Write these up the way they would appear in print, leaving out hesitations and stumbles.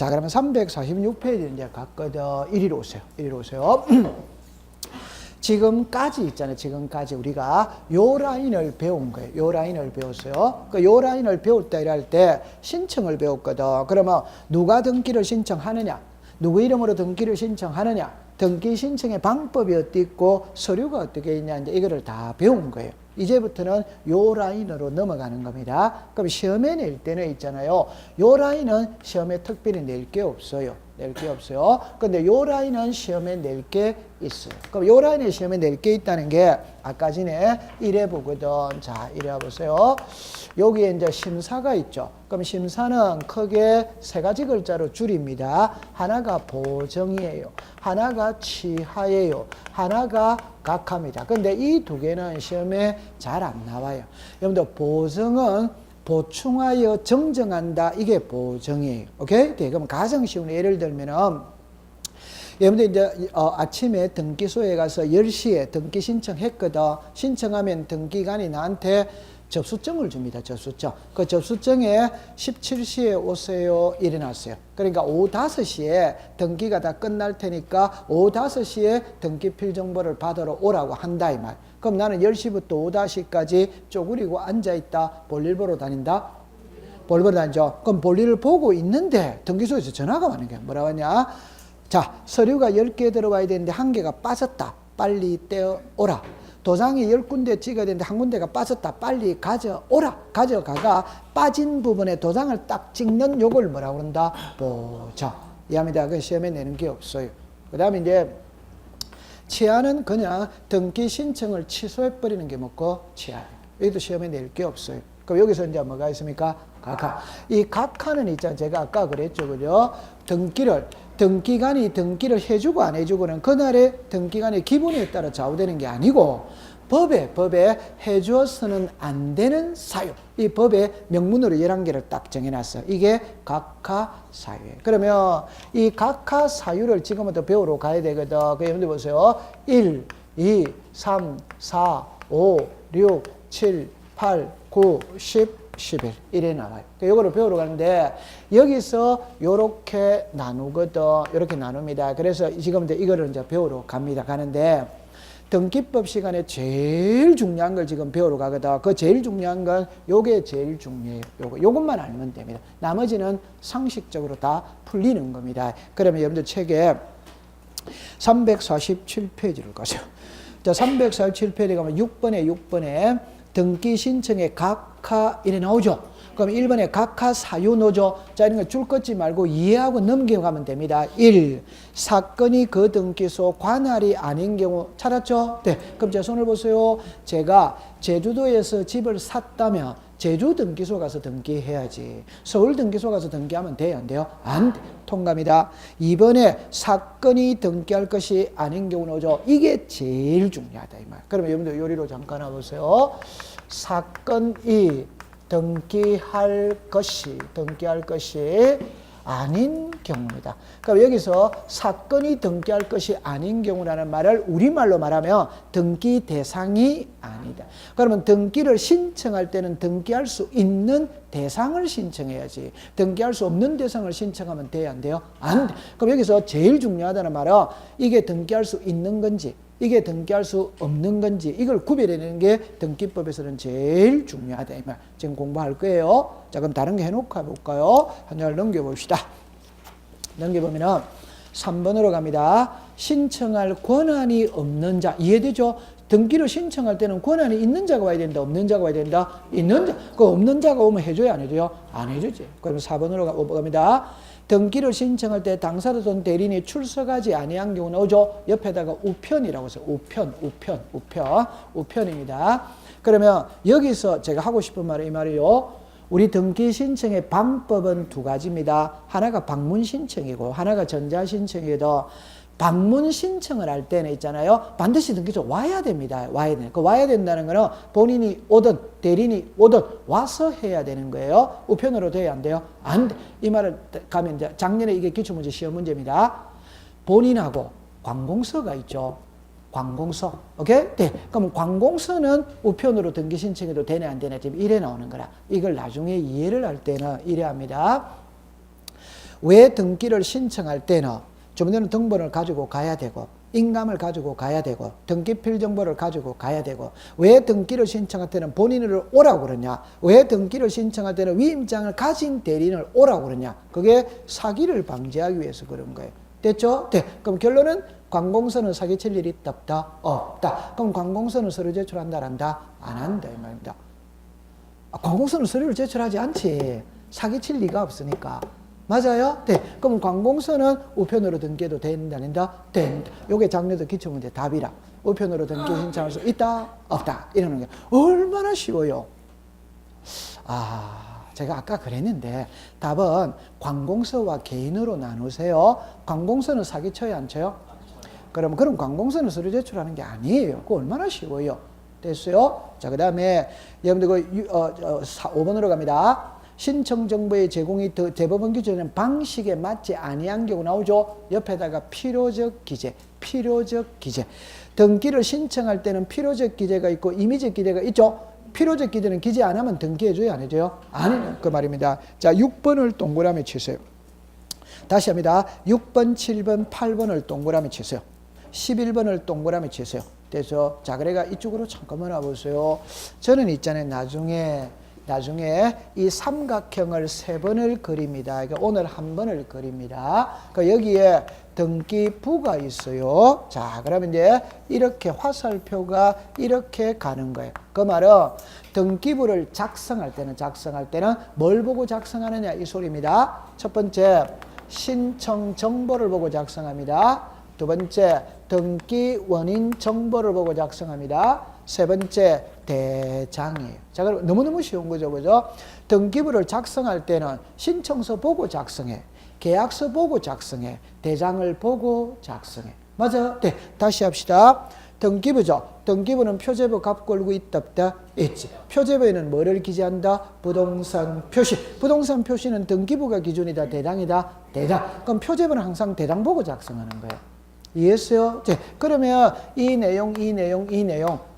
자, 그러면 346페이지 이제 갔거든. 이리로 오세요. 이리로 오세요. 지금까지 있잖아요. 지금까지 우리가 요 라인을 배운 거예요. 요 라인을 배웠어요. 요 라인을 배울 때 이럴 때 신청을 배웠거든. 그러면 누가 등기를 신청하느냐? 누구 이름으로 등기를 신청하느냐? 등기 신청의 방법이 어떻게 있고 서류가 어떻게 있냐, 이제 이거를 다 배운 거예요. 이제부터는 요 라인으로 넘어가는 겁니다. 그럼 시험에 낼 때는 있잖아요. 요 라인은 시험에 특별히 낼 게 없어요. 낼 게 없어요. 근데 요 라인은 시험에 낼 게 있어요. 그럼 요 라인에 시험에 낼 게 있다는 게 아까 전에 이래 보거든. 자, 이래 보세요. 여기에 이제 심사가 있죠. 그럼 심사는 크게 세 가지 글자로 줄입니다. 하나가 보정이에요. 하나가 취하예요. 하나가 각하입니다. 근데 이 두 개는 시험에 잘 안 나와요. 여러분들 보정은 보충하여 정정한다. 이게 보정이에요. 오케이? 네, 그럼 가장 쉬운 예를 들면은 여러분들 이제 아침에 등기소에 가서 10시에 등기 신청했거든. 신청하면 등기관이 나한테 접수증을 줍니다. 접수증. 그 접수증에 17시에 오세요. 일어났어요. 그러니까 오후 5시에 등기가 다 끝날 테니까 오후 5시에 등기필 정보를 받으러 오라고 한다 이 말. 그럼 나는 10시부터 오후 5시까지 쪼그리고 앉아있다. 볼일 보러 다닌다? 볼일 보러 다니죠. 그럼 볼일을 보고 있는데 등기소에서 전화가 오는 거야. 뭐라고 하냐? 자, 서류가 10개 들어와야 되는데 1개가 빠졌다. 빨리 떼어오라. 도장이 10군데 찍어야 되는데 1군데가 빠졌다. 빨리 가져오라. 가져가가 빠진 부분에 도장을 딱 찍는 요걸 뭐라고 그런다? 보정. 이해합니다. 그 시험에 내는 게 없어요. 그 다음에 이제 취하는 그냥 등기 신청을 취소해버리는 게 뭐고? 취하. 여기도 시험에 낼 게 없어요. 그럼 여기서 이제 뭐가 있습니까? 각하. 이 각하는 있잖아요. 제가 아까 그랬죠. 그죠? 등기관이 등기를 해주고 안 해주고는 그날의 등기관의 기분에 따라 좌우되는 게 아니고 법에 해주어서는 안 되는 사유. 이 법에 명문으로 11개를 딱 정해놨어. 이게 각하 사유예요. 그러면 이 각하 사유를 지금부터 배우러 가야 되거든. 그 여러분들 보세요. 1, 2, 3, 4, 5, 6, 7, 8, 9, 10, 11 이래 나와요. 요거를 배우러 가는데 여기서 요렇게 나누거든. 요렇게 나눕니다. 그래서 지금 이거를 이제 배우러 가는데 등기법 시간에 제일 중요한 걸 지금 배우러 가거든. 그 제일 중요한 건 요게 제일 중요해요. 요것만 알면 됩니다. 나머지는 상식적으로 다 풀리는 겁니다. 그러면 여러분들 책에 347페이지를 가세요. 자, 347페이지 가면 6번에 등기 신청의 각하 이래 나오죠. 그럼 1번에 각하 사유 넣어줘. 자, 이런 거 줄 긋지 말고 이해하고 넘겨가면 됩니다. 1. 사건이 그 등기소 관할이 아닌 경우 찾았죠? 네. 그럼 제 손을 보세요. 제가 제주도에서 집을 샀다면 제주 등기소 가서 등기해야지. 서울 등기소 가서 등기하면 돼요? 안 돼요? 안 돼. 통과입니다. 2번에 사건이 등기할 것이 아닌 경우 넣어줘. 이게 제일 중요하다 이 말. 그러면 여러분들 요리로 잠깐 와보세요. 사건이 등기할 것이 아닌 경우입니다. 그럼 여기서 사건이 등기할 것이 아닌 경우라는 말을 우리말로 말하면 등기 대상이 아니다. 그러면 등기를 신청할 때는 등기할 수 있는 대상을 신청해야지. 등기할 수 없는 대상을 신청하면 돼요? 안 돼요? 안 돼. 그럼 여기서 제일 중요하다는 말은 이게 등기할 수 있는 건지 이게 등기할 수 없는 건지 이걸 구별해내는 게 등기법에서는 제일 중요하다 이 말. 지금 공부할 거예요. 자, 그럼 다른 거 해놓고 해볼까요? 한 줄 넘겨봅시다. 넘겨보면은 3번으로 갑니다. 신청할 권한이 없는 자. 이해되죠? 등기를 신청할 때는 권한이 있는 자가 와야 된다. 없는 자가 와야 된다. 있는 자. 그 없는 자가 오면 해줘요? 안 해줘요? 안 해주지. 그럼 4번으로 갑니다. 등기를 신청할 때 당사자 또는 대리인이 출석하지 아니한 경우는 오죠. 옆에다가 우편이라고 해서 우편입니다. 그러면 여기서 제가 하고 싶은 말은 이 말이요. 우리 등기 신청의 방법은 두 가지입니다. 하나가 방문 신청이고 하나가 전자 신청이고 방문 신청을 할 때는 있잖아요. 반드시 등기소 와야 됩니다. 와야 돼. 그 와야 된다는 거는 본인이 오든 대리인이 오든 와서 해야 되는 거예요. 우편으로 돼야 안 돼요? 안 돼. 이 말을 가면 이제 작년에 이게 기출문제 시험 문제입니다. 본인하고 관공서가 있죠. 관공서. 오케이? 네. 그럼 관공서는 우편으로 등기 신청해도 되네 안 되네 지금 이래 나오는 거라. 이걸 나중에 이해를 할 때는 이래 합니다. 왜 등기를 신청할 때는 주민등록 등본을 가지고 가야 되고 인감을 가지고 가야 되고 등기필 정보를 가지고 가야 되고 왜 등기를 신청할 때는 본인을 오라고 그러냐? 왜 등기를 신청할 때는 위임장을 가진 대리인을 오라고 그러냐? 그게 사기를 방지하기 위해서 그런 거예요. 됐죠? 네. 그럼 결론은 관공서는 사기칠 일이 있다 없다? 없다. 그럼 관공서는 서류 제출한다 안 한다? 안 한다 이 말입니다. 관공서는 서류를 제출하지 않지. 사기칠 리가 없으니까. 맞아요? 네. 그럼 관공서는 우편으로 등기해도 된다, 안 된다? 된다. 요게 작년도 기출문제 답이라. 우편으로 등기 신청할 수 있다? 없다. 이러는 게 얼마나 쉬워요. 제가 아까 그랬는데 답은 관공서와 개인으로 나누세요. 관공서는 사기쳐야 안 쳐요? 그럼 관공서는 서류 제출하는 게 아니에요. 그거 얼마나 쉬워요. 됐어요? 자, 그 다음에 여러분들 5번으로 갑니다. 신청 정보의 제공이 대법원 기준에는 방식에 맞지 아니한 경우 나오죠. 옆에다가 필요적 기재, 필요적 기재. 등기를 신청할 때는 필요적 기재가 있고 임의적 기재가 있죠. 필요적 기재는 기재 안 하면 등기해줘요, 안 해줘요? 안 해요. 그 말입니다. 자, 6번을 동그라미 치세요. 다시 합니다. 6번, 7번, 8번을 동그라미 치세요. 11번을 동그라미 치세요. 됐죠? 자, 그래가 이쪽으로 잠깐만 와보세요. 저는 있잖아요. 나중에 이 삼각형을 3번을 그립니다. 그러니까 오늘 한 번을 그립니다. 그러니까 여기에 등기부가 있어요. 자, 그러면 이제 이렇게 화살표가 이렇게 가는 거예요. 그 말은 등기부를 작성할 때는 뭘 보고 작성하느냐 이 소리입니다. 첫 번째, 신청 정보를 보고 작성합니다. 두 번째, 등기 원인 정보를 보고 작성합니다. 세 번째, 대장이에요. 자, 그럼 너무너무 쉬운 거죠, 그죠? 등기부를 작성할 때는 신청서 보고 작성해. 계약서 보고 작성해. 대장을 보고 작성해. 맞아요? 네. 다시 합시다. 등기부죠. 등기부는 표제부 값 걸고 있다 없다? 있지. 표제부에는 뭐를 기재한다? 부동산 표시. 부동산 표시는 등기부가 기준이다, 대장이다? 대장. 그럼 표제부는 항상 대장 보고 작성하는 거예요. 이해했어요? 네. 그러면 이 내용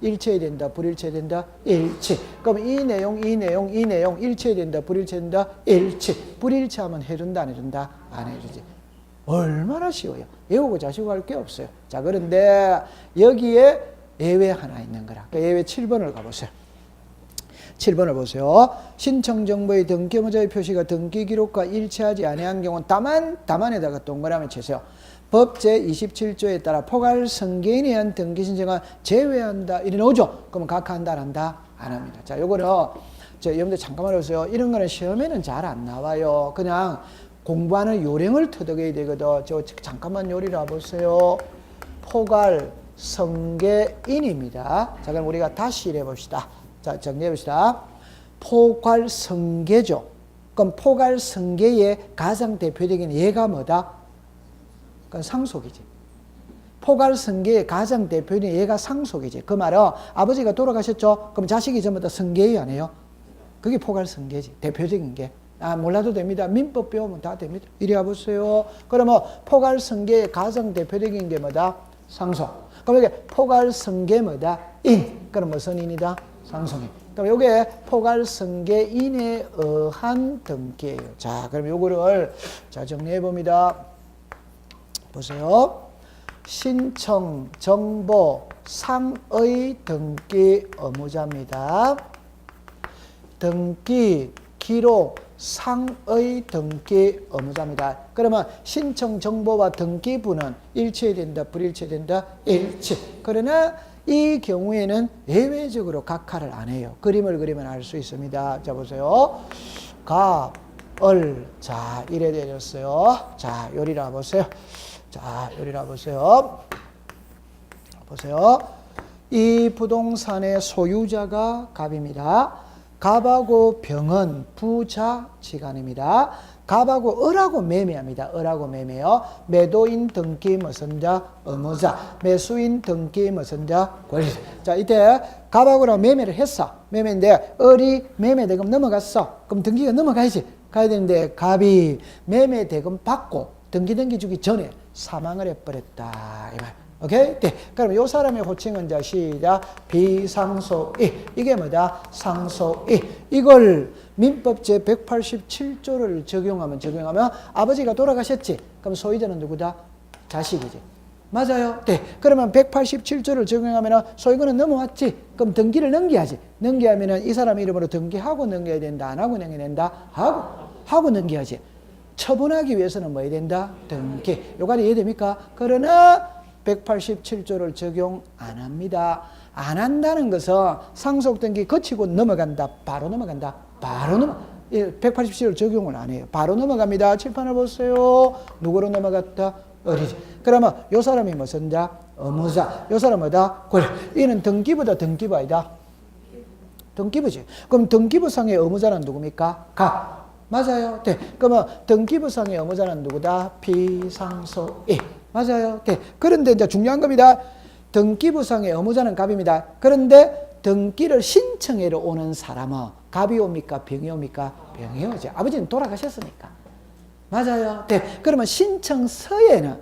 일치해야 된다, 불일치해야 된다? 일치. 그럼 이 내용 일치해야 된다, 불일치해야 된다? 일치. 불일치하면 해준다, 안 해준다? 안 해주지. 얼마나 쉬워요. 외우고 자시고 할 게 없어요. 자, 그런데 여기에 예외 하나 있는 거라. 예외 7번을 가보세요. 7번을 보세요. 신청 정보의 등기 의무자의 표시가 등기 기록과 일치하지 아니한 경우는 다만에다가 동그라미 치세요. 법 제27조에 따라 포괄 성계인에 의한 등기 신청은 제외한다. 이래 나오죠? 그러면 각하한다, 안 한다? 안 합니다. 자, 요거는 여러분들 잠깐만 보세요. 이런 거는 시험에는 잘 안 나와요. 그냥 공부하는 요령을 터득해야 되거든. 잠깐만 요리를 보세요. 포괄 성계인입니다. 자, 그럼 우리가 다시 이래 봅시다. 자, 정리해 봅시다. 포괄 성계죠. 그럼 포괄 성계의 가장 대표적인 예가 뭐다? 그건 상속이지. 포괄 성계의 가장 대표적인 예가 상속이지. 그 말은 아버지가 돌아가셨죠? 그럼 자식이 전부 다 성계예요, 안 해요? 그게 포괄 성계지. 대표적인 게. 몰라도 됩니다. 민법 배우면 다 됩니다. 이리 와보세요. 그러면 포괄 성계의 가장 대표적인 게 뭐다? 상속. 그럼 이게 포괄 성계 뭐다? 인. 그럼 무슨 인이다? 상속인. 그럼 이게 포괄 성계인에 의한 등기예요. 자, 그럼 요거를 정리해 봅니다. 보세요. 신청 정보 상의 등기 의무자입니다. 등기 기록 상의 등기 의무자입니다. 그러면 신청 정보와 등기부는 일치해야 된다, 불일치해야 된다? 일치. 그러나 이 경우에는 예외적으로 각하를 안 해요. 그림을 그리면 알 수 있습니다. 자, 보세요. 자, 이래 되셨어요. 자, 요리라 보세요. 자, 요리라 보세요. 보세요. 이 부동산의 소유자가 갑입니다. 갑하고 병은 부자지간입니다. 갑하고 을하고 매매합니다. 을하고 매매요. 매도인 등기 무슨 자? 의무자. 매수인 등기 무슨 자? 권리자. 자, 이때 갑하고랑 매매를 했어. 매매인데 을이 매매 대금 넘어갔어. 그럼 등기가 넘어가야지. 가야 되는데 갑이 매매 대금 받고 등기 주기 전에 사망을 해버렸다. 이 말. 오케이? 네. 그럼 요 사람의 호칭은 자 시작. 비상소이. 이게 뭐다? 상소이. 이걸 민법 제 187조를 적용하면 아버지가 돌아가셨지. 그럼 소유자는 누구다? 자식이지. 맞아요. 네. 그러면 187조를 적용하면 소유권은 넘어왔지. 그럼 등기를 넘겨야지. 넘겨야면 이 사람 이름으로 등기하고 넘겨야 된다. 안 하고 넘겨야 된다. 하고 넘겨야지. 처분하기 위해서는 뭐 해야 된다? 등기. 요까지 이해됩니까? 그러나 187조를 적용 안 합니다. 안 한다는 것은 상속등기 거치고 넘어간다. 바로 넘어간다. 187조를 적용을 안 해요. 바로 넘어갑니다. 칠판을 보세요. 누구로 넘어갔다? 어리지. 그러면 요 사람이 무슨 자? 의무자. 요 사람은 뭐다? 권리. 이는 등기부다. 등기부 아니다. 등기부지. 그럼 등기부상의 의무자는 누굽니까? 가. 맞아요. 네. 그러면 등기부상의 의무자는 누구다? 비상소이. 맞아요. 네. 그런데 이제 중요한 겁니다. 등기부상의 의무자는 갑입니다. 그런데 등기를 신청해로 오는 사람은 갑이 옵니까? 병이 옵니까? 병이 오죠. 아버지는 돌아가셨으니까. 맞아요. 네. 그러면 신청서에는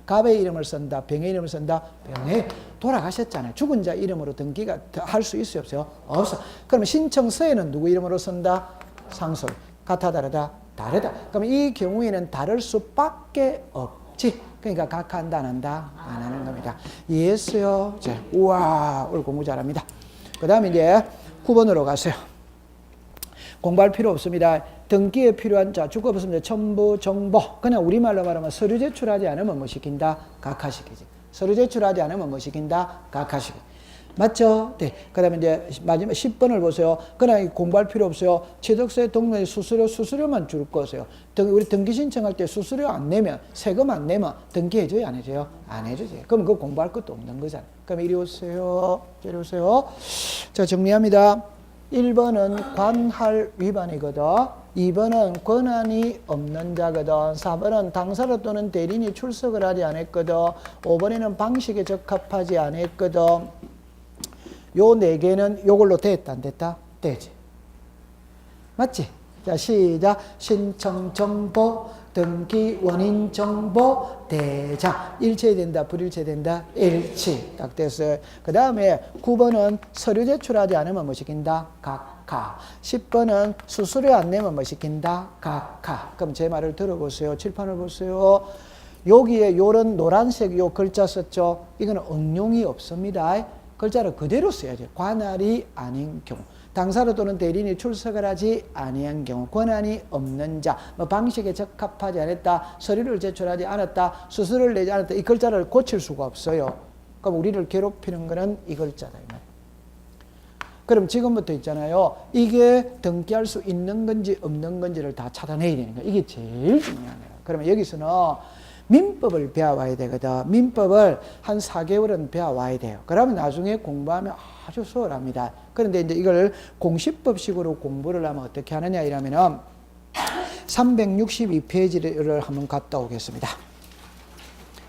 갑의 이름을 쓴다. 병의 이름을 쓴다. 병의 돌아가셨잖아요. 죽은 자 이름으로 등기가 할 수 있어요? 없어요? 없어. 그러면 신청서에는 누구 이름으로 쓴다? 상속. 같아 다르다? 다르다. 그럼 이 경우에는 다를 수밖에 없지. 그러니까 각한다 안 한다? 안 하는 겁니다. 이해했어요? 자, 우와, 오늘 공부 잘합니다. 그 다음에 이제 9번으로 가세요. 공부할 필요 없습니다. 등기에 필요한 자, 주거 없습니다. 첨부, 정보. 그냥 우리말로 말하면 서류 제출하지 않으면 뭐 시킨다? 각하시키지. 서류 제출하지 않으면 뭐 시킨다? 각하시키. 맞죠? 네. 그 다음에 이제 마지막 10번을 보세요. 그냥 공부할 필요 없어요. 취득세, 동네 수수료만 줄 거세요. 우리 등기 신청할 때 수수료 안 내면, 세금 안 내면 등기해줘요? 안 해줘요? 안 해주세요. 그럼 그거 공부할 것도 없는 거잖아요. 그럼 이리 오세요. 이리 오세요. 자, 정리합니다. 1번은 관할 위반이거든. 2번은 권한이 없는 자거든. 4번은 당사자 또는 대리인이 출석을 하지 않았거든. 5번에는 방식에 적합하지 않았거든. 요 4개는 요걸로 됐다 안 됐다? 되지. 맞지? 자, 시작. 신청 정보, 등기 원인 정보, 대장. 일치된다, 불일치된다? 일치. 딱 됐어요. 그 다음에 9번은 서류 제출하지 않으면 뭐 시킨다? 각하. 10번은 수수료 안 내면 뭐 시킨다? 각하. 그럼 제 말을 들어보세요. 칠판을 보세요. 여기에 요런 노란색 요 글자 썼죠? 이거는 응용이 없습니다. 글자를 그대로 써야죠. 관할이 아닌 경우. 당사자 또는 대리인이 출석을 하지 아니한 경우, 권한이 없는 자, 뭐 방식에 적합하지 않았다, 서류를 제출하지 않았다, 수수료를 내지 않았다, 이 글자를 고칠 수가 없어요. 그럼 우리를 괴롭히는 거는 이 글자다. 그럼 지금부터 있잖아요. 이게 등기할 수 있는 건지 없는 건지를 다 찾아내야 되는 거예요. 이게 제일 중요한 거예요. 그러면 여기서는 민법을 배워와야 되거든. 민법을 한 4개월은 배워와야 돼요. 그러면 나중에 공부하면 아주 수월합니다. 그런데 이제 이걸 공시법식으로 공부를 하면 어떻게 하느냐 이러면은 362페이지를 한번 갔다 오겠습니다.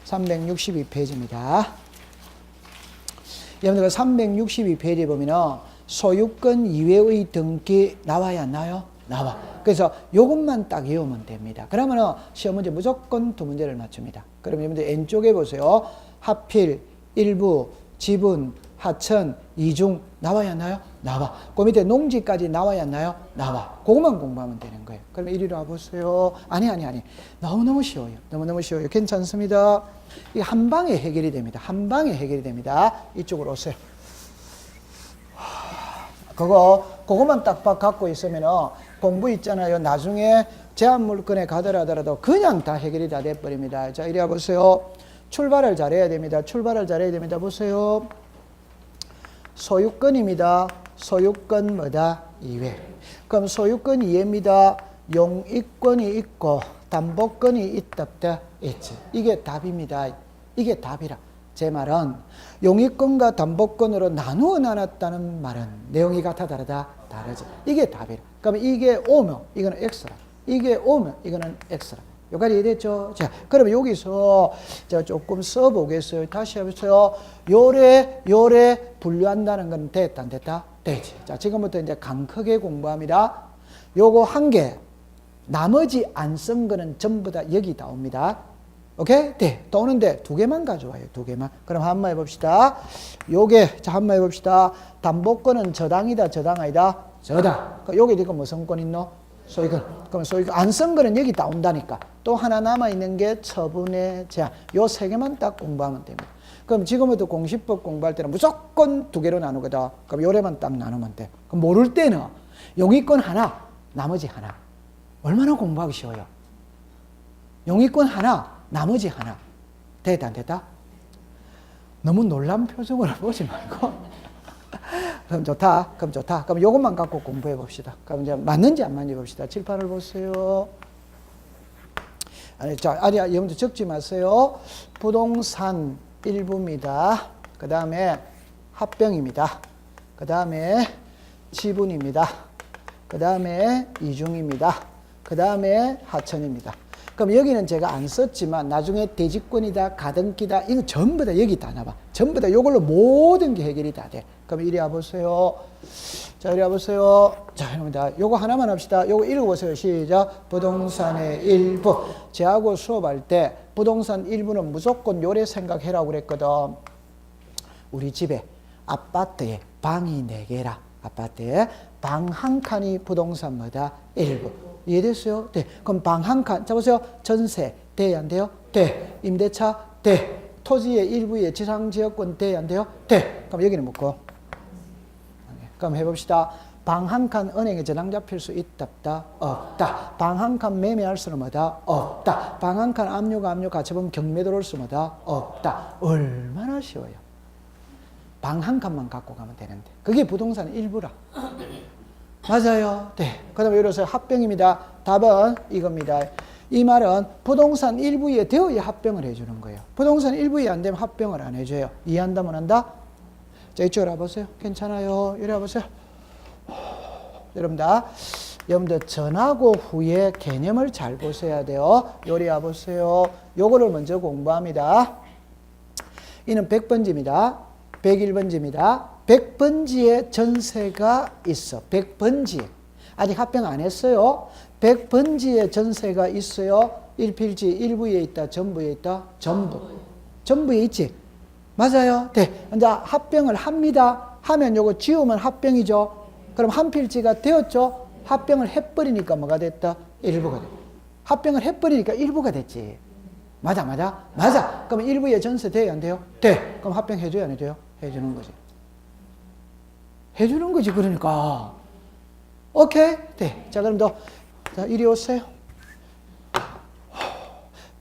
362페이지입니다. 여러분들 362페이지에 보면은 소유권 이외의 등기 나와야 안 나와요? 나와. 그래서 이것만 딱 외우면 됩니다. 그러면은 시험 문제 무조건 2문제를 맞춥니다. 그럼 여러분들 N쪽에 보세요. 하필, 일부, 지분, 하천, 이중 나와야 하나요? 나와. 그 밑에 농지까지 나와야 하나요? 나와. 그것만 공부하면 되는 거예요. 그럼 이리로 와보세요. 아니. 너무너무 쉬워요. 너무너무 쉬워요. 괜찮습니다. 이게 한 방에 해결이 됩니다. 한 방에 해결이 됩니다. 이쪽으로 오세요. 그거만 딱 갖고 있으면은 공부 있잖아요. 나중에 제한물건에 가더라도 그냥 다 해결이 다 돼버립니다. 자, 이리 와보세요. 출발을 잘해야 됩니다. 출발을 잘해야 됩니다. 보세요. 소유권입니다. 소유권 뭐다? 이외. 그럼 소유권 이외입니다. 용익권이 있고 담보권이 있다 없다? 있지. 이게 답입니다. 이게 답이라. 제 말은 용익권과 담보권으로 나누어 나눴다는 말은 내용이 같아 다르다? 다르지. 이게 답이라. 그러면 이게 오면 이거는 X라. 이게 오면 이거는 X라. 여기까지 이해됐죠? 자, 그러면 여기서 제가 조금 써보겠어요. 다시 해보세요. 요래 분류한다는 건 됐다 안 됐다? 되지. 자, 지금부터 이제 강 크게 공부합니다. 요거 한 개. 나머지 안 쓴 거는 전부 다 여기 나옵니다. 오케이? 돼. 또 오는데 두 개만 가져와요. 두 개만. 그럼 한번 해봅시다. 요게, 자, 한번 해봅시다. 담보권은 저당이다, 저당 아니다? 저당. 여기 지금 무슨 권 있노? 소유권. 그럼 소유권. 안 쓴 거는 여기 나온다니까. 또 하나 남아있는 게 처분의 제한. 요 세 개만 딱 공부하면 됩니다. 그럼 지금부터 공시법 공부할 때는 무조건 두 개로 나누거든. 그럼 요래만 딱 나누면 돼. 그럼 모를 때는 용의권 하나, 나머지 하나. 얼마나 공부하기 쉬워요? 용의권 하나, 나머지 하나. 됐다, 안 됐다? 너무 놀란 표정으로 보지 말고. 그럼 좋다. 그럼 좋다. 그럼 요것만 갖고 공부해 봅시다. 그럼 이제 맞는지 안 맞는지 봅시다. 칠판을 보세요. 아니, 자, 아니, 여러분들 적지 마세요. 부동산 일부입니다. 그 다음에 합병입니다. 그 다음에 지분입니다. 그 다음에 이중입니다. 그 다음에 하천입니다. 그럼 여기는 제가 안 썼지만 나중에 대지권이다, 가등기다, 이거 전부 다 여기 다 나와. 전부 다 이걸로 모든 게 해결이 다 돼. 그럼 이리 와보세요. 자, 이리 와보세요. 자, 여러분들, 요거 하나만 합시다. 요거 읽어보세요. 시작. 부동산의 일부. 제하고 수업할 때 부동산 일부는 무조건 요래 생각해라고 그랬거든. 우리 집에, 아파트에 방이 4개라. 아파트에 방 한 칸이 부동산 뭐다? 일부. 이해됐어요? 네. 그럼 방 한 칸. 자, 보세요. 전세. 돼야 안 돼요? 돼. 임대차. 돼. 토지의 일부의 지상지역권. 돼야 안 돼요? 돼. 그럼 여기는 묻고. 그럼 해봅시다. 방 한 칸 은행에 전황 잡힐 수 있다, 없다? 없다. 방 한 칸 매매할 수는 뭐다? 없다. 방 한 칸 압류 가처분 경매 들어올 수 뭐다? 없다. 얼마나 쉬워요. 방 한 칸만 갖고 가면 되는데. 그게 부동산 일부라. 맞아요. 네. 그 다음에 이래서 합병입니다. 답은 이겁니다. 이 말은 부동산 일부에 되어야 합병을 해주는 거예요. 부동산 일부에 안 되면 합병을 안 해줘요. 이해한다면 한다? 자, 이쪽으로 와보세요. 괜찮아요. 이리 와보세요. 여러분들 전하고 후에 개념을 잘 보셔야 돼요. 요리 와보세요. 요거를 먼저 공부합니다. 이는 100번지입니다. 101번지입니다. 100번지에 전세가 있어. 100번지에. 아직 합병 안 했어요. 100번지에 전세가 있어요. 일필지 일부에 있다, 전부에 있다? 전부. 전부에 있지? 맞아요. 네. 이제 합병을 합니다. 하면 요거 지우면 합병이죠. 그럼 한 필지가 되었죠. 합병을 해버리니까 뭐가 됐다? 일부가 됐다. 합병을 해버리니까 일부가 됐지. 맞아. 그럼 일부에 전세 돼야 안 돼요? 돼. 그럼 합병 해줘야 안 해줘요? 해주는 거지. 해주는 거지, 그러니까. 오케이? 네. 자, 그럼 자, 이리 오세요.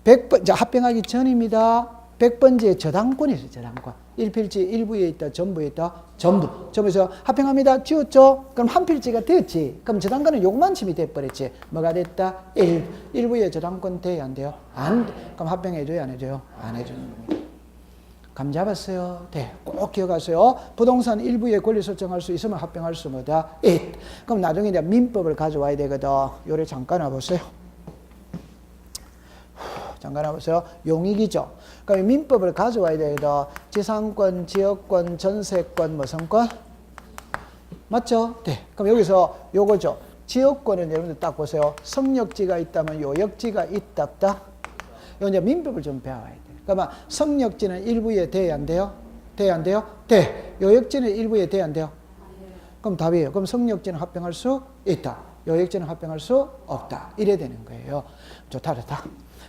100번, 자, 합병하기 전입니다. 100번지에 저당권이 있어요, 저당권. 일필지 일부에 있다, 전부에 있다, 전부. 전부에서 합병합니다. 지웠죠? 그럼 한 필지가 되었지. 그럼 저당권은 요것만 침이 돼버렸지. 뭐가 됐다? 일부에 저당권 돼야 안 돼요? 안 돼. 그럼 합병해줘요, 안 해줘요? 안 해주는 겁니다. 감 잡았어요? 네. 꼭 기억하세요. 부동산 일부에 권리 설정할 수 있으면 합병할 수 뭐다? 그럼 나중에 이제 민법을 가져와야 되거든. 요래 잠깐 와보세요. 잠깐 와보세요. 용익이죠. 그럼 민법을 가져와야 되거든. 지상권, 지역권, 전세권, 무슨권? 맞죠? 네. 그럼 여기서 요거죠. 지역권은 여러분들 딱 보세요. 성역지가 있다면 요역지가 있다, 없다? 요 이제 민법을 좀 배워야 돼. 그러면 성역지는 일부에 돼야 안 돼요? 돼야 안 돼요? 돼. 요역지는 일부에 돼야 안 돼요? 그럼 답이에요. 그럼 성역지는 합병할 수 있다. 요역지는 합병할 수 없다. 이래야 되는 거예요. 좋다.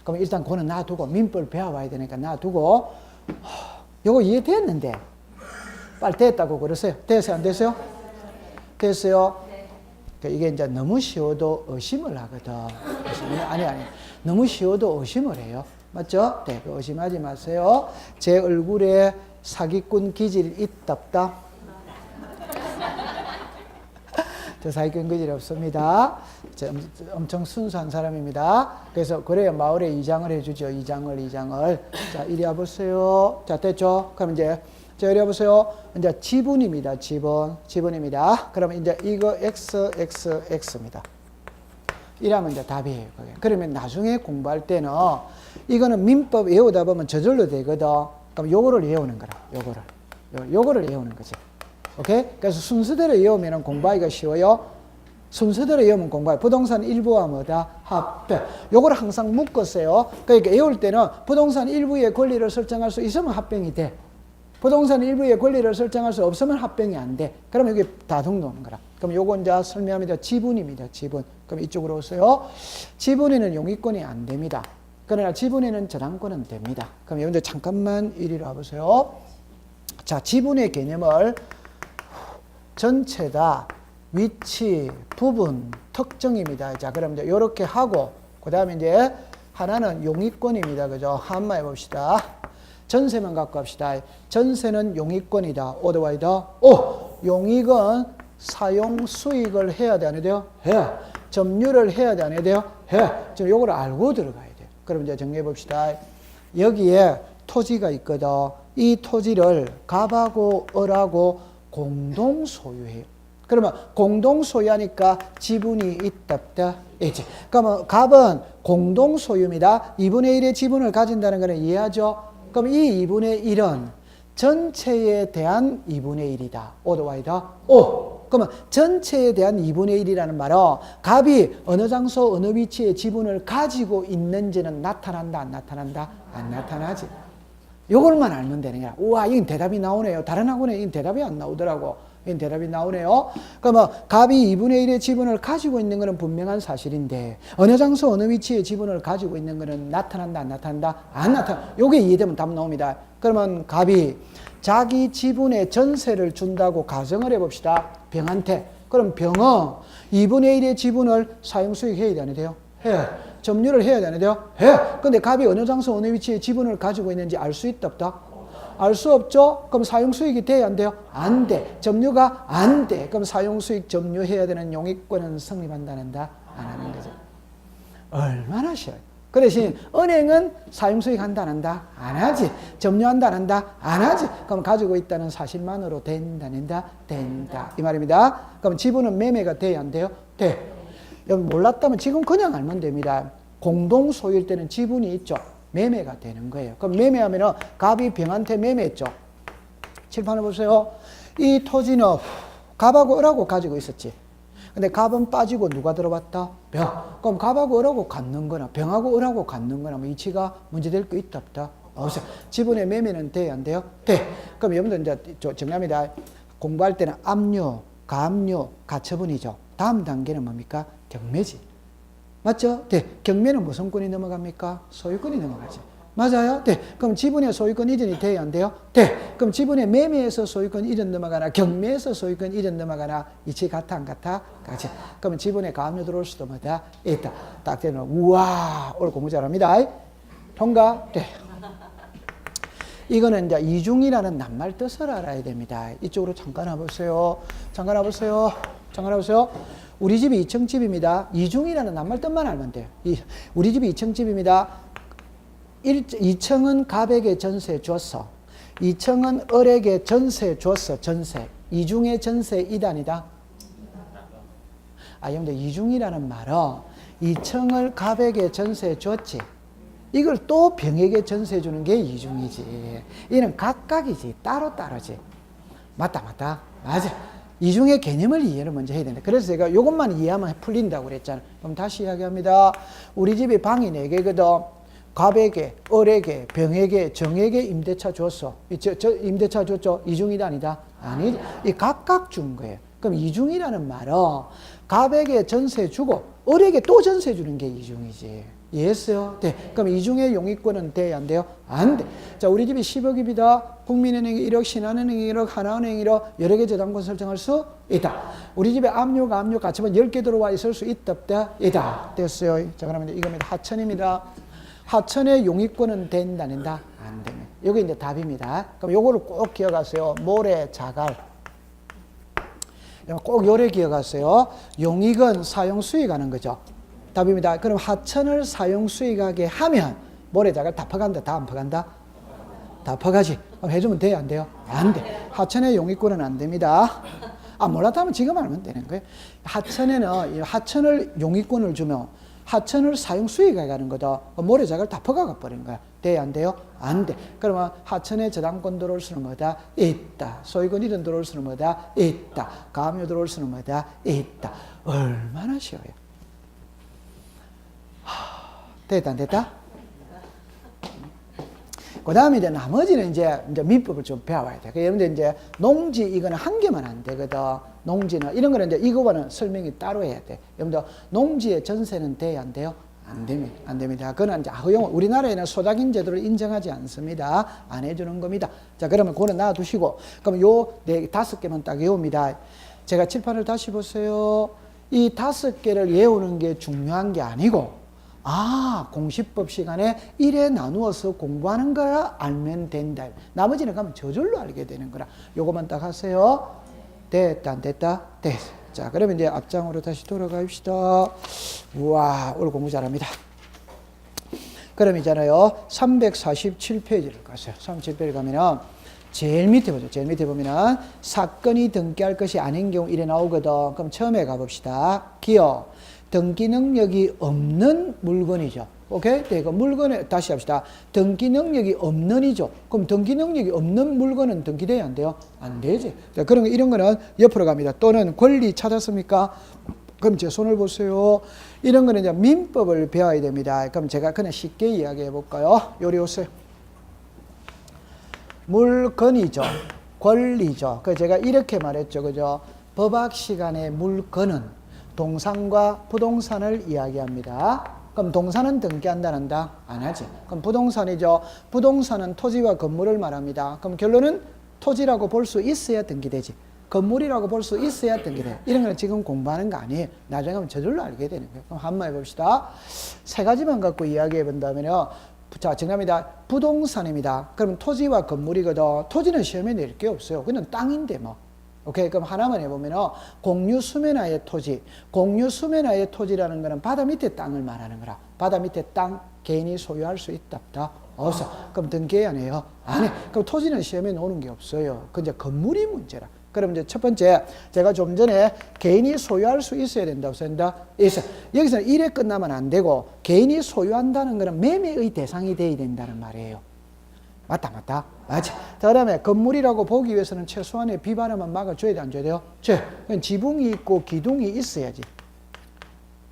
그럼 일단 그거는 놔두고 민법을 배워와야 되니까 놔두고 요거 이해됐는데 빨리 됐다고 그러세요. 됐어요? 안 됐어요? 됐어요? 이게 이제 너무 쉬워도 의심을 하거든. 아니. 너무 쉬워도 의심을 해요. 맞죠? 네, 의심하지 마세요. 제 얼굴에 사기꾼 기질이 있다, 없다? 저 사기꾼 기질이 없습니다. 엄청 순수한 사람입니다. 그래서 그래야 마을에 이장을 해주죠. 이장을. 자, 이리 와보세요. 자, 됐죠? 그럼 이제, 자, 이리 와보세요. 이제 지분입니다. 지분입니다. 그러면 이제 이거 XXX입니다. 이러면 이제 답이에요. 그게. 그러면 나중에 공부할 때는 이거는 민법 외우다 보면 저절로 되거든. 그럼 요거를 외우는 거라. 요거를 외우는 거지. 오케이? 그래서 순서대로 외우면 공부하기가 쉬워요. 순서대로 외우면 공부해. 부동산 일부와 뭐다? 합병. 요걸 항상 묶었어요. 그러니까 외울 때는 부동산 일부의 권리를 설정할 수 있으면 합병이 돼. 부동산 일부의 권리를 설정할 수 없으면 합병이 안 돼. 그러면 이게 다 등록하는 거라. 그럼 요건 이제 설명합니다. 지분입니다. 지분. 그럼 이쪽으로 오세요. 지분에는 용익권이 안 됩니다. 그러나 지분에는 저당권은 됩니다. 그럼 여러분들 잠깐만 이리로 와보세요. 자, 지분의 개념을 전체다, 위치, 부분, 특정입니다. 자, 그럼 이제 이렇게 하고, 그 다음에 이제 하나는 용익권입니다. 그죠? 한번 해봅시다. 전세만 갖고 합시다. 전세는 용익권이다. 오더와이더. 오! 용익은 사용 수익을 해야 돼, 안 해야 돼요? 해. 점유를 해야 돼, 안 해야 돼요? 해. 지금 요걸 알고 들어가야 돼요. 그럼 이제 정리해 봅시다. 여기에 토지가 있거든. 이 토지를 갑하고 을하고 공동 소유해요. 그러면 공동 소유하니까 지분이 있다 없다? 있지. 그러면 갑은 공동 소유입니다. 2분의 1의 지분을 가진다는 거는 이해하죠? 그럼 이 2분의 1은 전체에 대한 2분의 1이다. 오더와이더. 오. 그러면 전체에 대한 2분의 1이라는 말은 갑이 어느 장소 어느 위치에 지분을 가지고 있는지는 나타난다 안 나타난다? 안 나타나지. 요걸만 알면 되는 거야. 우와, 이건 대답이 나오네요. 다른 학원에 이건 대답이 안 나오더라고. 이건 대답이 나오네요. 그러면 갑이 2분의 1의 지분을 가지고 있는 것은 분명한 사실인데 어느 장소 어느 위치에 지분을 가지고 있는 것은 나타난다 안 나타난다? 안 나타나. 요게 이해되면 답 나옵니다. 그러면 갑이 자기 지분의 전세를 준다고 가정을 해봅시다. 병한테. 그럼 병은 2분의 1의 지분을 사용수익 해야 되는 돼요? 해. 점유를 해야 되는 돼요? 해. 근데 갑이 어느 장소 어느 위치에 지분을 가지고 있는지 알 수 있다 없다? 알 수 없죠? 그럼 사용수익이 돼야 안 돼요? 안 돼. 점유가 안 돼. 그럼 사용수익 점유해야 되는 용익권은 성립한다 안 한다? 안 하는 거죠. 얼마나 쉬워요. 그 대신 은행은 사용수익 한다 안 한다? 안 하지. 점유한다 안 한다? 안 하지. 그럼 가지고 있다는 사실만으로 된다 안 된다? 된다. 이 말입니다. 그럼 지분은 매매가 돼야 안 돼요? 돼. 여러분 몰랐다면 지금 그냥 알면 됩니다. 공동 소유일 때는 지분이 있죠. 매매가 되는 거예요. 그럼 매매하면은 갑이 병한테 매매했죠. 칠판을 보세요. 이 토지는 갑하고 을하고 가지고 있었지. 근데 갑은 빠지고 누가 들어왔다? 병. 그럼 갑하고 을하고 갖는 거나 병하고 을하고 갖는 거나 뭐 이치가 문제될 거 있다 없다? 없어요. 지분의 매매는 돼야 안 돼요? 돼. 그럼 여러분들 이제 정리합니다. 공부할 때는 압류, 가압류, 가처분이죠. 다음 단계는 뭡니까? 경매지. 맞죠? 네. 경매는 무슨 권이 넘어갑니까? 소유권이 넘어가지. 맞아요? 네. 그럼 지분의 소유권 이전이 돼야 안 돼요? 네. 그럼 지분의 매매에서 소유권 이전 넘어가나 경매에서 소유권 이전 넘어가나 이치 같아 안 같아? 같이. 그러면 지분의 가압류 들어올 수도 뭐다? 있다. 딱 되면 우와 오늘 공부 잘합니다. 통과? 네. 이거는 이제 이중이라는 낱말 뜻을 알아야 됩니다. 이쪽으로 잠깐 와보세요. 잠깐 와보세요. 잠깐 와보세요. 우리 집이 2층 집입니다. 이중이라는 낱말 뜻만 알면 돼요. 우리 집이 2층 집입니다. 2층은 갑에게 전세 줬어. 2층은 을에게 전세 줬어. 전세. 이중의 전세 이단이다. 아, 여러분들 이중이라는 말은 2층을 갑에게 전세 줬지. 이걸 또 병에게 전세 주는 게 이중이지. 이는 각각이지. 따로따로지. 맞다. 맞아. 이중의 개념을 이해를 먼저 해야 된다. 그래서 제가 이것만 이해하면 풀린다고 그랬잖아요. 그럼 다시 이야기합니다. 우리 집에 방이 4개거든. 갑에게, 을에게, 병에게, 정에게 임대차 줬어. 임대차 줬죠? 이중이다 아니다? 아니지. 이 각각 준 거예요. 그럼 이중이라는 말은 갑에게 전세 주고 을에게 또 전세 주는 게 이중이지. 이해했어요? 네. 그럼 이중의 용익권은 돼야 안 돼요? 안 돼. 자, 우리 집이 10억입니다. 국민은행이 1억, 신한은행이 1억, 하나은행이 1억, 여러 개 저당권 설정할 수 있다. 우리 집에 압류, 가압류, 가처분 10개 들어와 있을 수 있다, 없다? 있다. 됐어요. 자, 그러면 이겁니다. 하천입니다. 하천의 용익권은 된다, 안 된다? 안 됩니다. 여기 이제 답입니다. 그럼 요거를 꼭 기억하세요. 모래, 자갈. 꼭 요래 기억하세요. 용익은 사용 수익하는 거죠. 답입니다. 그럼 하천을 사용 수익하게 하면 모래자갈 다 퍼간다, 다 안 퍼간다? 다 퍼가지. 그럼 해주면 돼요, 안 돼요? 안 돼. 하천의 용익권은 안 됩니다. 아, 몰랐다면 지금 알면 되는 거예요. 하천에는 하천을 용익권을 주면 하천을 사용 수익에 가는 거다. 모래작을 다 퍼가가 버린 거야. 돼야 안 돼요? 안 돼. 그러면 하천에 저당권 들어올 수는 뭐다? 있다. 소유권 이전 들어올 수는 뭐다? 있다. 가압류 들어올 수는 뭐다? 있다. 얼마나 쉬워요. 됐다 안 됐다? 그 다음에 이제 나머지는 이제 민법을 좀 배워야 돼. 그런데 이제 농지 이거는 한 개만 안 되거든. 농지는 이런 거는 이제 이거와는 설명이 따로 해야 돼. 여러분들 농지의 전세는 돼야 안 돼요? 안 됩니다. 안 됩니다. 그건 이제 허용. 우리나라에는 소작인 제도를 인정하지 않습니다. 안 해주는 겁니다. 자, 그러면 그거는 놔두시고, 그럼 요 네 다섯 개만 딱 외웁니다. 제가 칠판을 다시 보세요. 이 다섯 개를 외우는 게 중요한 게 아니고. 공시법 시간에 1에 나누어서 공부하는 거라 알면 된다. 나머지는 가면 저절로 알게 되는 거라. 요거만 딱 하세요. 됐다, 안 됐다? 됐어. 자, 그러면 이제 앞장으로 다시 돌아가봅시다. 우와, 오늘 공부 잘합니다. 그럼 있잖아요. 347페이지를 가세요. 37페이지 가면은 제일 밑에 보죠. 제일 밑에 보면은 사건이 등기할 것이 아닌 경우 이래 나오거든. 그럼 처음에 가봅시다. 기억. 등기 능력이 없는 물건이죠. 오케이? 네, 그 물건에, 다시 합시다. 등기 능력이 없는이죠. 그럼 등기 능력이 없는 물건은 등기돼야 안 돼요? 안 되지. 자, 그러면 이런 거는 옆으로 갑니다. 또는 권리 찾았습니까? 그럼 제 손을 보세요. 이런 거는 이제 민법을 배워야 됩니다. 그럼 제가 그냥 쉽게 이야기해 볼까요? 요리 오세요. 물건이죠. 권리죠. 그 제가 이렇게 말했죠. 그죠? 법학 시간에 물건은 동산과 부동산을 이야기합니다. 그럼 동산은 등기한다, 안 한다? 안 하지. 그럼 부동산이죠. 부동산은 토지와 건물을 말합니다. 그럼 결론은 토지라고 볼 수 있어야 등기되지. 건물이라고 볼 수 있어야 등기돼. 이런 거는 지금 공부하는 거 아니에요. 나중에 가면 저절로 알게 되는 거예요. 그럼 한번 해봅시다. 세 가지만 갖고 이야기해 본다면요. 자, 정답입니다. 부동산입니다. 그럼 토지와 건물이거든. 토지는 시험에 낼 게 없어요. 그냥 땅인데 뭐. 오케이. 그럼 하나만 해보면은, 공유 수면하의 토지. 공유 수면하의 토지라는 거는 바다 밑에 땅을 말하는 거라. 바다 밑에 땅, 개인이 소유할 수 있다, 없다? 없어. 그럼 등기해야 해요? 안 해. 그럼 토지는 시험에 나오는 게 없어요. 그 이제 건물이 문제라. 그럼 이제 첫 번째, 제가 좀 전에 개인이 소유할 수 있어야 된다, 없어야 된다? 있어. 여기서는 일에 끝나면 안 되고, 개인이 소유한다는 거는 매매의 대상이 돼야 된다는 말이에요. 맞다, 맞다. 맞아. 그 다음에 건물이라고 보기 위해서는 최소한의 비바람은 막아줘야 돼, 안 줘야 돼요? 지붕이 있고 기둥이 있어야지.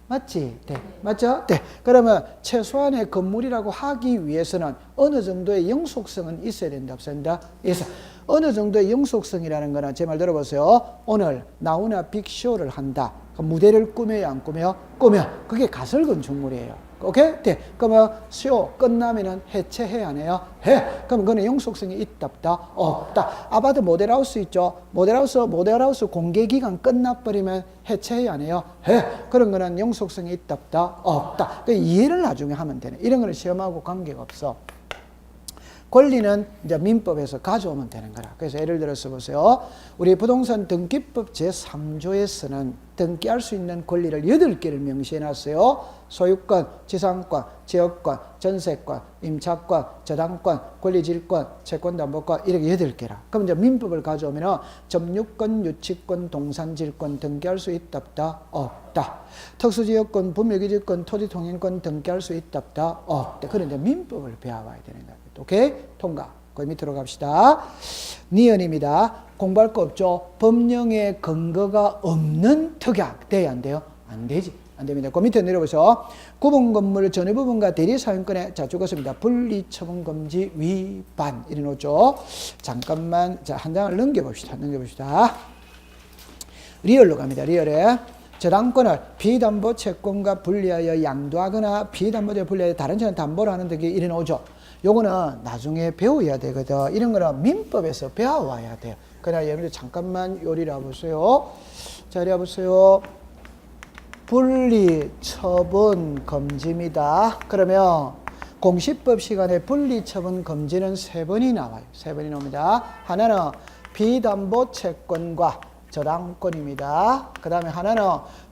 맞지? 네. 맞죠? 네. 그러면 최소한의 건물이라고 하기 위해서는 어느 정도의 영속성은 있어야 된다, 없어야 된다? 있어. 어느 정도의 영속성이라는 거는 제 말 들어보세요. 오늘 나훈아 빅쇼를 한다. 그럼 무대를 꾸며야 안 꾸며? 꾸며. 그게 가설건 중물이에요. 오케이? 네. 그러면 쇼 끝나면은 해체해야 하네요? 해. 그럼 그거는 영속성이 있다, 없다? 없다. 아파트 모델하우스 있죠? 모델하우스 공개기간 끝나버리면 해체해야 하네요? 해. 그런 거는 영속성이 있다, 없다? 없다. 그러니까 이해를 나중에 하면 되네. 이런 거는 시험하고 관계가 없어. 권리는 이제 민법에서 가져오면 되는 거라. 그래서 예를 들어서 보세요. 우리 부동산 등기법 제3조에서는 등기할 수 있는 권리를 8개를 명시해 놨어요. 소유권, 지상권, 지역권, 전세권, 임차권, 저당권, 권리질권, 채권담보권 이렇게 8개라. 그럼 이제 민법을 가져오면 점유권, 유치권, 동산질권 등기할 수 있다, 없다? 없다. 특수지역권, 분묘기지권, 토지통행권 등기할 수 있다, 없다? 없다. 그런데 민법을 배워야 되는 거야. 오케이? 통과. 그 밑으로 갑시다. 니은입니다. 공부할 거 없죠? 법령의 근거가 없는 특약. 돼야 안 돼요? 안 되지. 안 됩니다. 그 밑에 내려보세요. 구분 건물 전유 부분과 대리 사용권에 자 죽었습니다. 분리 처분 금지 위반. 이래 놓죠. 잠깐만. 자, 한 장을 넘겨봅시다. 리얼로 갑니다. 리얼에. 저당권을 비담보 채권과 분리하여 양도하거나 비담보자에 분리하여 다른 채는 담보로 하는 등이 이래 나오죠. 요거는 나중에 배워야 되거든. 이런 거는 민법에서 배워와야 돼요. 그러나 여러분들 잠깐만 요리를 해보세요. 자, 이리 해보세요. 분리 처분 금지입니다. 그러면 공시법 시간에 분리 처분 금지는 3번이 나와요. 3번이 나옵니다. 하나는 비담보 채권과 저당권입니다. 그 다음에 하나는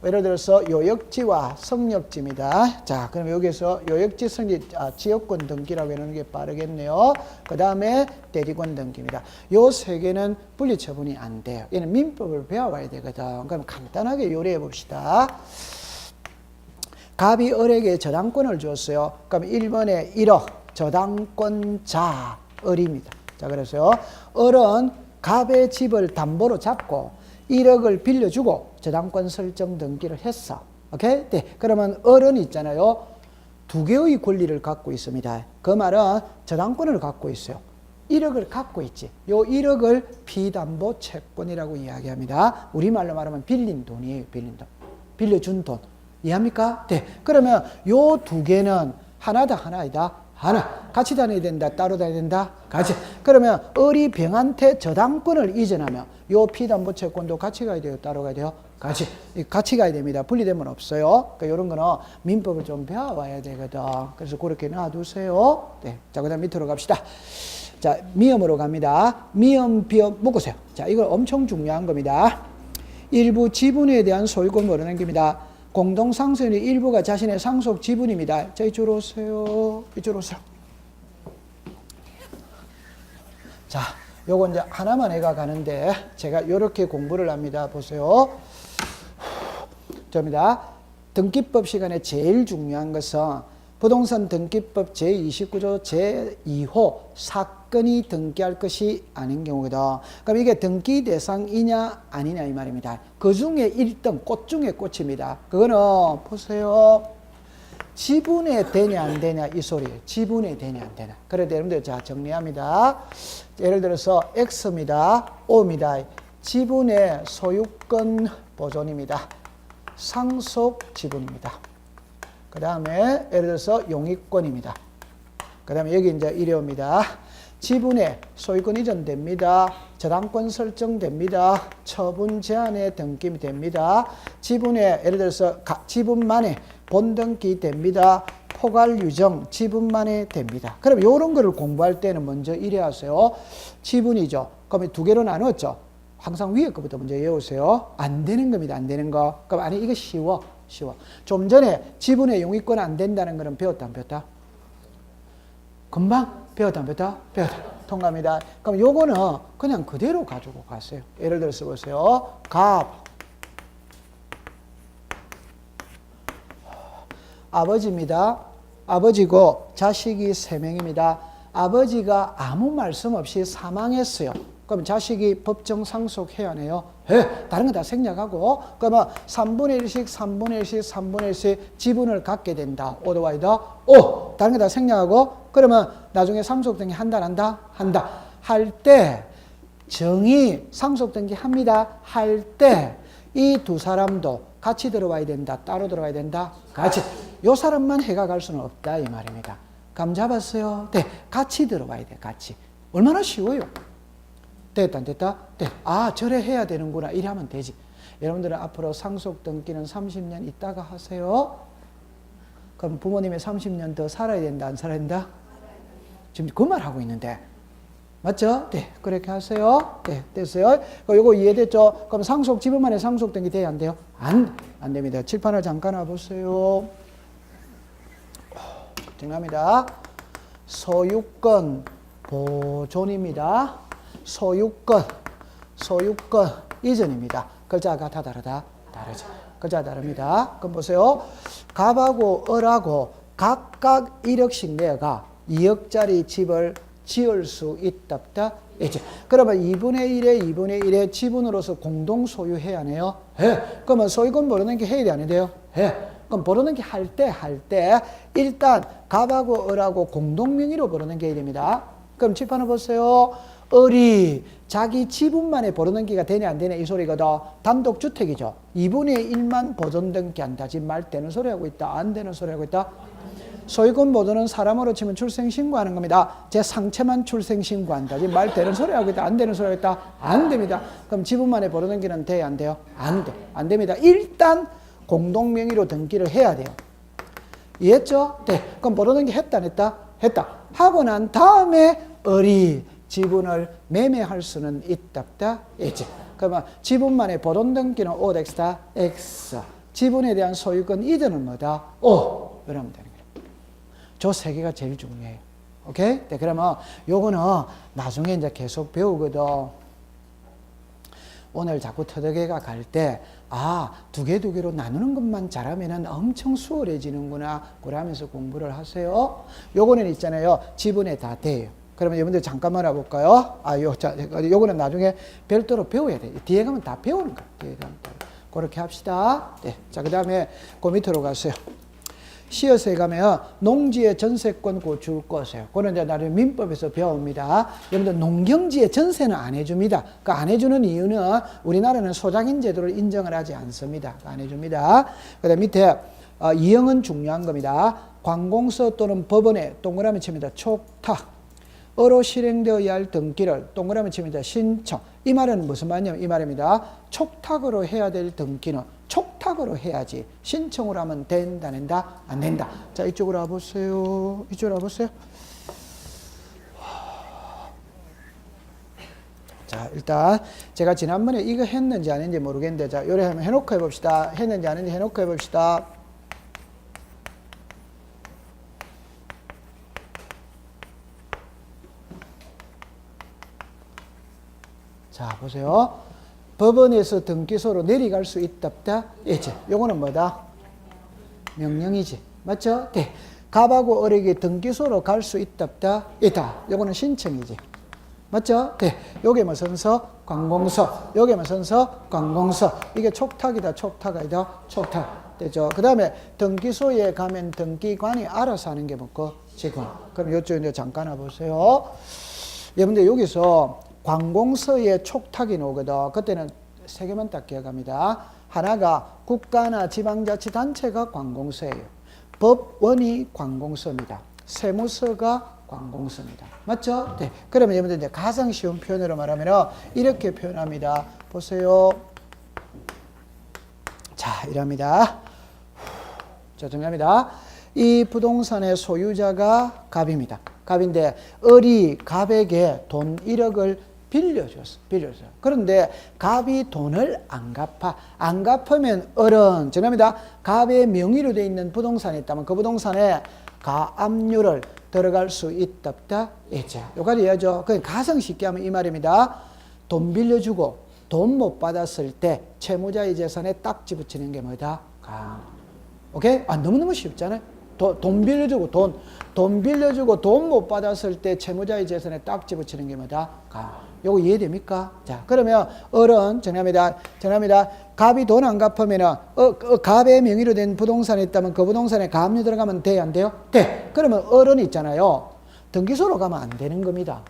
예를 들어서 요역지와 성역지입니다. 자, 그럼 여기서 요역지, 성지, 지역권 등기라고 해놓는 게 빠르겠네요. 그 다음에 대리권 등기입니다. 요 세 개는 분리처분이 안 돼요. 얘는 민법을 배워봐야 되거든. 그럼 간단하게 요리해 봅시다. 갑이 을에게 저당권을 줬어요. 그럼 1번에 1억 저당권자 을입니다. 자, 그래서요. 을은 갑의 집을 담보로 잡고 1억을 빌려주고 저당권 설정 등기를 했어. 오케이? 네. 그러면 을은 있잖아요. 두 개의 권리를 갖고 있습니다. 그 말은 저당권을 갖고 있어요. 1억을 갖고 있지. 요 1억을 피담보 채권이라고 이야기합니다. 우리말로 말하면 빌린 돈이에요. 빌린 돈. 빌려준 돈. 이해합니까? 네. 그러면 요 두 개는 하나다 하나이다. 하나. 같이 다녀야 된다. 따로 다녀야 된다. 같이. 그러면 을이 병한테 저당권을 이전하면 요 피담보 채권도 같이 가야 돼요. 따로 가야 돼요. 같이 가야 됩니다. 분리되면 없어요. 그러니까 이런 거는 민법을 좀 배워와야 되거든. 그래서 그렇게 놔두세요. 네. 자, 그 다음 밑으로 갑시다. 자, 미음으로 갑니다. 미음, 비음 묶으세요. 자, 이거 엄청 중요한 겁니다. 일부 지분에 대한 소유권 몰아넘깁니다. 공동상속인의 일부가 자신의 상속 지분입니다. 자, 이쪽으로 오세요. 이쪽으로 오세요. 자, 요거 이제 하나만 해가 가는데 제가 요렇게 공부를 합니다. 보세요. 접니다. 등기법 시간에 제일 중요한 것은 부동산 등기법 제29조 제2호 사건이 등기할 것이 아닌 경우거든. 그럼 이게 등기 대상이냐 아니냐 이 말입니다. 그 중에 1등 꽃 중에 꽃입니다. 그거는 보세요. 지분에 되냐 안 되냐 이 소리예요. 지분에 되냐 안 되냐. 그래도 여러분들 자 정리합니다. 예를 들어서 X입니다. O입니다. 지분의 소유권 보존입니다. 상속 지분입니다. 그 다음에 예를 들어서 용익권입니다. 그 다음에 여기 이제 이래옵니다. 지분의 소유권 이전됩니다. 저당권 설정됩니다. 처분 제한에 등기이 됩니다. 지분의 예를 들어서 지분만에 본등기 됩니다. 포괄 유정 지분만에 됩니다. 그럼 이런 거를 공부할 때는 먼저 이래 하세요. 지분이죠. 그러면 두 개로 나눴죠. 항상 위에 거부터 먼저 외우세요. 안 되는 겁니다. 안 되는 거. 그럼 아니 이거 쉬워. 좀 전에 지분의 용익권 안 된다는 거는 배웠다 안 배웠다? 금방 배웠다 안 배웠다? 배웠다. 통과합니다. 그럼 요거는 그냥 그대로 가지고 가세요. 예를 들어서 보세요. 갑 아버지입니다. 아버지고 자식이 3명입니다. 아버지가 아무 말씀 없이 사망했어요. 그럼 자식이 법정 상속해야 하네요. 다른 거 다 생략하고 그러면 3분의 1씩 3분의 1씩 3분의 1씩 지분을 갖게 된다. 오더와이더 오 다른 거 다 생략하고 그러면 나중에 상속등기 한다 안 한다? 한다. 할 때 정의 상속등기 합니다. 할 때 이 두 사람도 같이 들어와야 된다. 따로 들어와야 된다. 같이. 요 사람만 해가 갈 수는 없다 이 말입니다. 감 잡았어요? 네. 같이 들어와야 돼. 같이. 얼마나 쉬워요. 됐다 안 됐다? 네. 아 저래 해야 되는구나 이래 하면 되지. 여러분들은 앞으로 상속 등기는 30년 있다가 하세요. 그럼 부모님이 30년 더 살아야 된다 안 살아야 된다? 지금 그 말 하고 있는데 맞죠? 네 그렇게 하세요. 네 됐어요. 요거 이해됐죠? 그럼 상속 지분만에 상속 등기 돼야 안 돼요? 안 됩니다. 칠판을 잠깐 와보세요. 정리합니다. 소유권 보존입니다. 소유권 이전입니다. 글자가 다 다르다. 다르죠. 글자가 다릅니다. 그럼 보세요. 갑하고 을하고 각각 1억씩 내가 2억짜리 집을 지을 수 있다. 이제 그러면 2분의 1의 지분으로서 공동 소유해야 하네요. 그러면 소유권 벌어넣기 해야 돼, 안 해야 돼요? 그럼 벌어넣기 할 때 일단 갑하고 을하고 공동 명의로 벌어넣기 됩니다. 그럼 칠판을 보세요. 을이 자기 지분만에 벌어넣기가 되냐 안 되냐 이 소리거든. 단독주택이죠. 2분의 1만 보존등기 한다. 지금 말 되는 소리 하고 있다. 안 되는 소리 하고 있다. 소유권 보존은 사람으로 치면 출생신고하는 겁니다. 제 상체만 출생신고한다. 지금 말 되는 소리 하고 있다. 안 되는 소리 하고 있다. 안 됩니다. 그럼 지분만에 벌어넣기는 돼요 안 돼요? 안 돼. 안 됩니다. 일단 공동명의로 등기를 해야 돼요. 이해했죠? 네. 그럼 벌어넣기 했다 안 했다? 했다. 하고 난 다음에 을이 지분을 매매할 수는 있다. 있지. 그러면 지분만의 보존등기는 O X다. X. 지분에 대한 소유권 이전은 뭐다? O. 이러면 되는 거예요. 저 세 개가 제일 중요해요. 오케이? 네, 그러면 요거는 나중에 이제 계속 배우거든. 오늘 자꾸 터득해가 갈 때, 아, 두 개로 나누는 것만 잘하면은 엄청 수월해지는구나. 그러면서 공부를 하세요. 요거는 있잖아요. 지분에 다 돼요. 그러면 여러분들 잠깐만 해볼까요? 요거는 나중에 별도로 배워야 돼요. 뒤에 가면 다 배우는 거예요. 뒤에 가면 다. 그렇게 합시다. 네. 자, 그 다음에 그 밑으로 가세요. 시어서에 가면 농지의 전세권 줄 거세요. 그거는 이제 나중에 민법에서 배웁니다. 여러분들 농경지의 전세는 안 해줍니다. 그 안 해주는 이유는 우리나라는 소작인 제도를 인정을 하지 않습니다. 안 해줍니다. 그 다음 밑에 이형은 중요한 겁니다. 관공서 또는 법원에 동그라미 칩니다. 촉탁. 어로 실행되어야 할 등기를 동그라미 칩니다. 신청. 이 말은 무슨 말이냐면 이 말입니다. 촉탁으로 해야 될 등기는 촉탁으로 해야지 신청으로 하면 된다, 안 된다. 자, 이쪽으로 와보세요. 이쪽으로 와보세요. 자, 일단 제가 지난번에 이거 했는지 안 했는지 모르겠는데, 자, 요래 한번 해놓고 해봅시다. 했는지 안 했는지 해놓고 해봅시다. 자, 보세요. 법원에서 등기소로 내려갈 수 있다, 없다? 있지. 요거는 뭐다? 명령이지. 맞죠? 네. 갑하고 을에게 등기소로 갈 수 있다, 없다? 있다. 요거는 신청이지. 맞죠? 네. 요게 뭐 선서? 관공서. 요게 뭐 선서? 관공서. 이게 촉탁이다, 촉탁 아니다? 촉탁. 되죠? 그 다음에 등기소에 가면 등기관이 알아서 하는 게 뭐고? 직원. 그럼 요쪽 이제 잠깐 와보세요. 여러분들 여기서 관공서에 촉탁이 나오거든. 그때는 세 개만 딱 기억합니다. 하나가 국가나 지방자치단체가 관공서예요. 법원이 관공서입니다. 세무서가 관공서입니다. 맞죠? 네. 그러면 여러분들 이제 가장 쉬운 표현으로 말하면 이렇게 표현합니다. 보세요. 자, 이랍니다. 자, 정리합니다. 이 부동산의 소유자가 갑입니다. 갑인데 을이 갑에게 돈 1억을 빌려줬어요. 그런데 갑이 돈을 안 갚아. 안 갚으면 을은 정합니다. 갑의 명의로 되어 있는 부동산이 있다면 그 부동산에 가압류를 들어갈 수 있다, 없다? 있죠. 요까지 이해하죠? 그냥 가장 쉽게 하면 이 말입니다. 돈 빌려주고 돈 못 받았을 때 채무자의 재산에 딱지 붙이는 게 뭐다? 가. 오케이? 너무너무 쉽잖아요. 돈 빌려주고 돈 빌려주고 돈 못 받았을 때 채무자의 재산에 딱지 붙이는 게 뭐다? 가. 요거 이해됩니까? 자, 그러면 을은 정합니다. 갑이 돈 안 갚으면은 갑의 명의로 된 부동산이 있다면 그 부동산에 가압류 들어가면 돼요, 안 돼요? 돼. 그러면 을은 있잖아요. 등기소로 가면 안 되는 겁니다.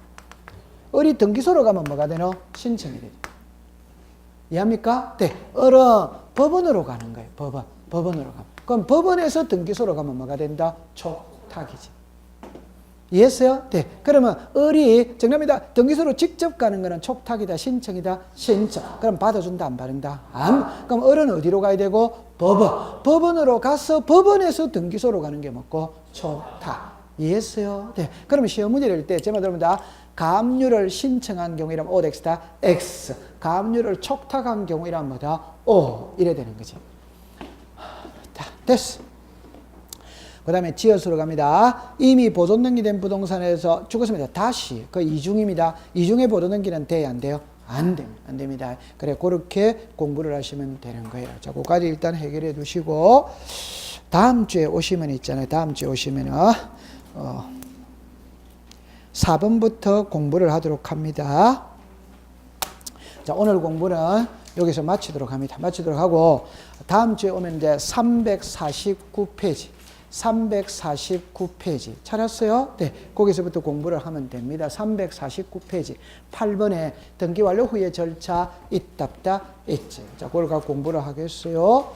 을이 등기소로 가면 뭐가 되노? 신청이 되죠. 이해합니까? 네. 을은 법원으로 가는 거예요. 법원으로 가면. 그럼 법원에서 등기소로 가면 뭐가 된다? 촉탁이지. 이해했어요? 네. 그러면 을이 정답입니다. 등기소로 직접 가는 거는 촉탁이다, 신청이다, 신청. 그럼 받아준다, 안 받는다? 안. 그럼 을은 어디로 가야 되고? 법원. 법원으로 가서 법원에서 등기소로 가는 게 뭐고? 촉탁. 이해했어요? 네. 그러면 시험 문제를 낼 때 제가 들어봅니다. 가압류를 신청한 경우이라면 Ox다, X. 가압류를 촉탁한 경우이라면 뭐다? O. 이래 되는 거지. 자, 됐어. 그 다음에 지어수로 갑니다. 이미 보존 등기된 부동산에서 죽었습니다. 다시 그 이중입니다. 이중에 보존 등기는 돼야 안 돼요? 안 됩니다. 그래 그렇게 공부를 하시면 되는 거예요. 자, 그까지 일단 해결해 두시고 다음 주에 오시면 있잖아요. 다음 주에 오시면은 4번부터 공부를 하도록 합니다. 자, 오늘 공부는 여기서 마치도록 합니다. 마치도록 하고 다음 주에 오면 이제 349페이지. 349페이지. 찾았어요? 네. 거기서부터 공부를 하면 됩니다. 349페이지. 8번에 등기 완료 후에 절차 있다, 없다, 있지. 자, 그걸 갖고 공부를 하겠어요.